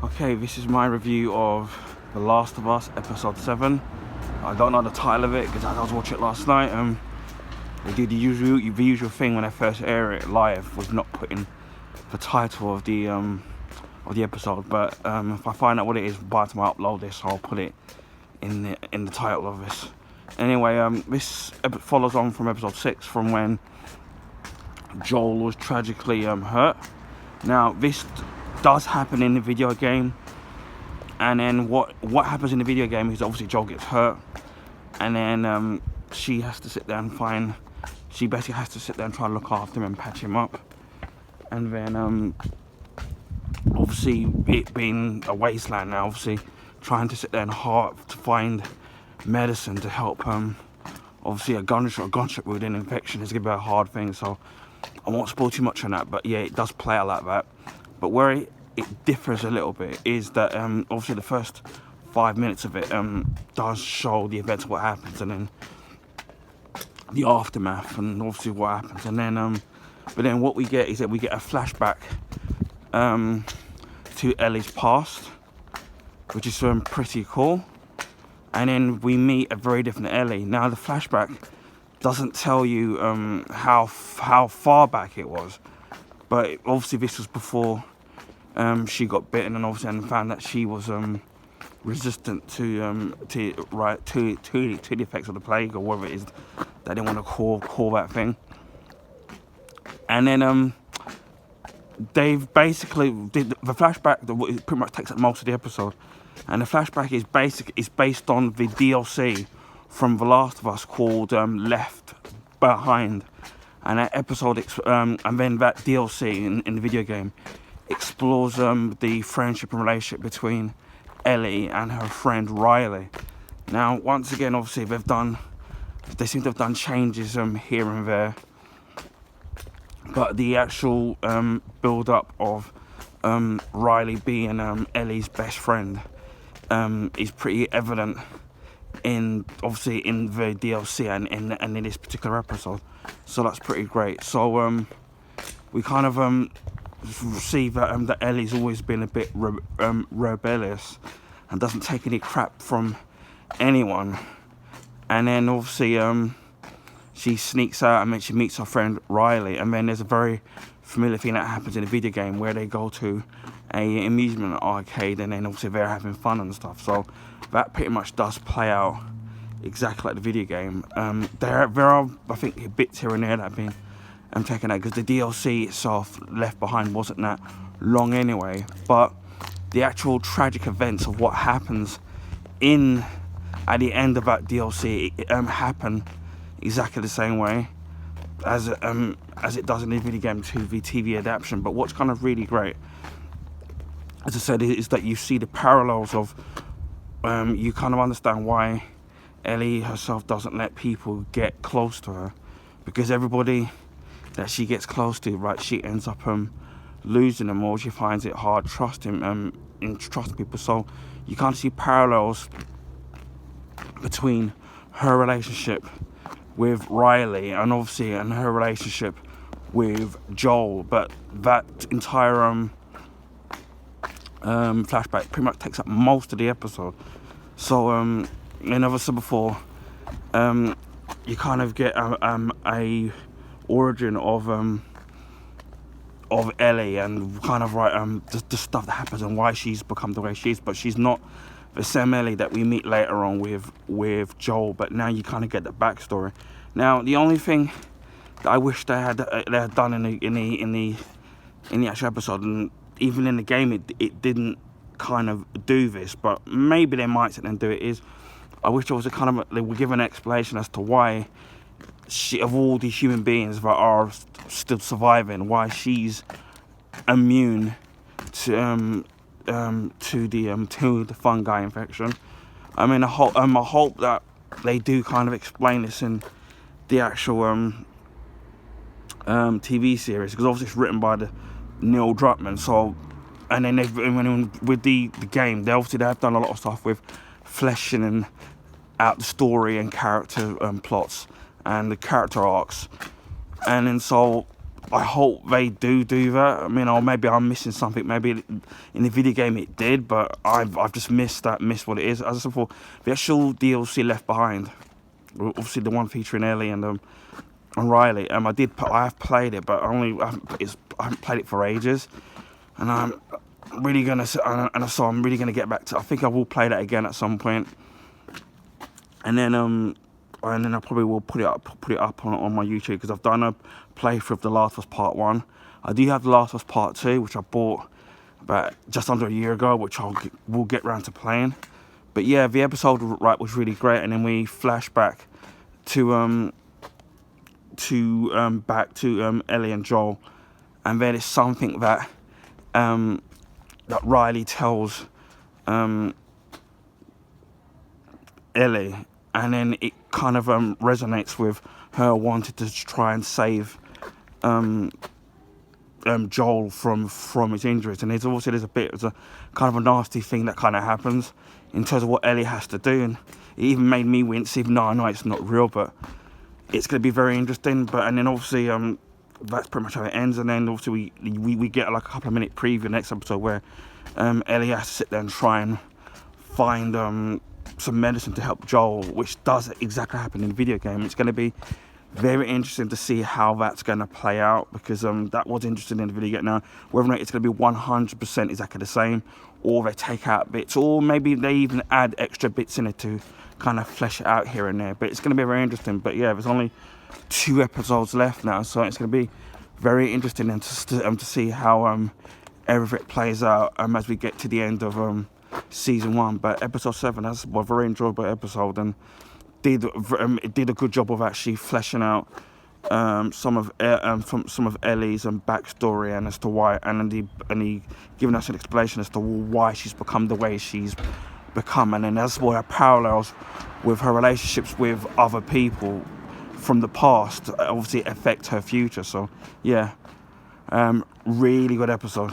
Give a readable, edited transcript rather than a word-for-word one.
Okay, this is my review of The Last of Us Episode 7. I don't know the title of it because I was watching it last night. They do the usual thing when they first air it live with not putting the title of the episode. But if I find out what it is by the time I upload this, I'll put it in the title of this. Anyway, this follows on from Episode 6, from when Joel was tragically hurt. Now this does happen in the video game, and then what happens in the video game is obviously Joel gets hurt, and then she has to sit there and she basically has to sit there and try to look after him and patch him up. And then obviously it being a wasteland now, obviously trying to sit there and hard to find medicine to help obviously a gunshot wound and infection is gonna be a hard thing, so I won't spoil too much on that. But yeah, it does play out like that. But where it differs a little bit is that obviously the first 5 minutes of it does show the events of what happens, and then the aftermath, and obviously what happens, and then but then what we get is that we get a flashback to Ellie's past, which is pretty cool. And then we meet a very different Ellie. Now the flashback doesn't tell you how far back it was, but obviously this was before she got bitten, and obviously and found that she was resistant to the effects of the plague, or whatever it is that they want to call that thing. And then they've basically did the flashback that pretty much takes up most of the episode, and the flashback is based on the DLC from The Last of Us called Left Behind, and that episode and then that DLC in the video game explores the friendship and relationship between Ellie and her friend Riley. Now once again, obviously they seem to have done changes here and there, but the actual build up of Riley being Ellie's best friend is pretty evident in the DLC and in this particular episode, so that's pretty great. So we kind of see that Ellie's always been a bit rebellious and doesn't take any crap from anyone, and then obviously she sneaks out and then she meets her friend Riley, and then there's a very familiar thing that happens in the video game where they go to a amusement arcade, and then obviously they're having fun and stuff. So that pretty much does play out exactly like the video game. There are, I think, bits here and there that have been taken out because the DLC itself, Left Behind, wasn't that long anyway. But the actual tragic events of what happens at the end of that DLC happen exactly the same way as it does in the video game to the TV adaptation. But what's kind of really great, as I said, is that you see the parallels of you kind of understand why Ellie herself doesn't let people get close to her, because everybody that she gets close to, right, she ends up losing them, or she finds it hard trusting people. So you kind of see parallels between her relationship with Riley and obviously and her relationship with Joel. But that entire flashback pretty much takes up most of the episode. So and as I said before, you kind of get a origin of Ellie, and kind of the stuff that happens and why she's become the way she is. But she's not the same Ellie that we meet later on with Joel. But now you kind of get the backstory. Now the only thing that I wish they had done in the actual episode, and even in the game it didn't kind of do this, but maybe they might sit and do it, is I wish there was they would give an explanation as to why of all the human beings that are still surviving, why she's immune to the fungi infection. I mean, I hope that they do kind of explain this in the actual TV series, because obviously it's written by Neil Druckmann. So, and then with the game, they have done a lot of stuff with fleshing out the story and character plots and the character arcs, and then so I hope they do that. I mean, or maybe I'm missing something. Maybe in the video game it did, but I've just missed what it is. As I said before, the actual DLC Left Behind, obviously the one featuring Ellie and Riley. I have played it, but I haven't played it for ages, and I'm really gonna get back to. I think I will play that again at some point, and then I probably will put it up on my YouTube, because I've done a playthrough of The Last of Us Part 1. I do have The Last of Us Part 2, which I bought about just under a year ago, which we'll get around to playing. But yeah, the episode was really great, and then we flash back to Ellie and Joel, and then it's something that Riley tells Ellie, and then it kind of resonates with her wanting to try and save Joel from his injuries. And there's a kind of a nasty thing that kind of happens in terms of what Ellie has to do, and it even made me wince, even though I know it's not real, but it's going to be very interesting. And then obviously that's pretty much how it ends, and then obviously we get like a couple of minute preview next episode where Ellie has to sit there and try and find some medicine to help Joel, which does exactly happen in the video game. It's going to be very interesting to see how that's going to play out, because that was interesting in the video game. Now, whether or not it's going to be 100% exactly the same, or they take out bits, or maybe they even add extra bits in it to kind of flesh it out here and there. But it's going to be very interesting. But yeah, there's only 2 episodes left now, so it's going to be very interesting and to see how everything plays out as we get to the end of season 1. But episode 7, that's a very enjoyable episode, and it did a good job of actually fleshing out some of Ellie's backstory, and as to why, and he giving us an explanation as to why she's become the way she's become, and then that's where her parallels with her relationships with other people from the past obviously affect her future. So yeah, really good episode.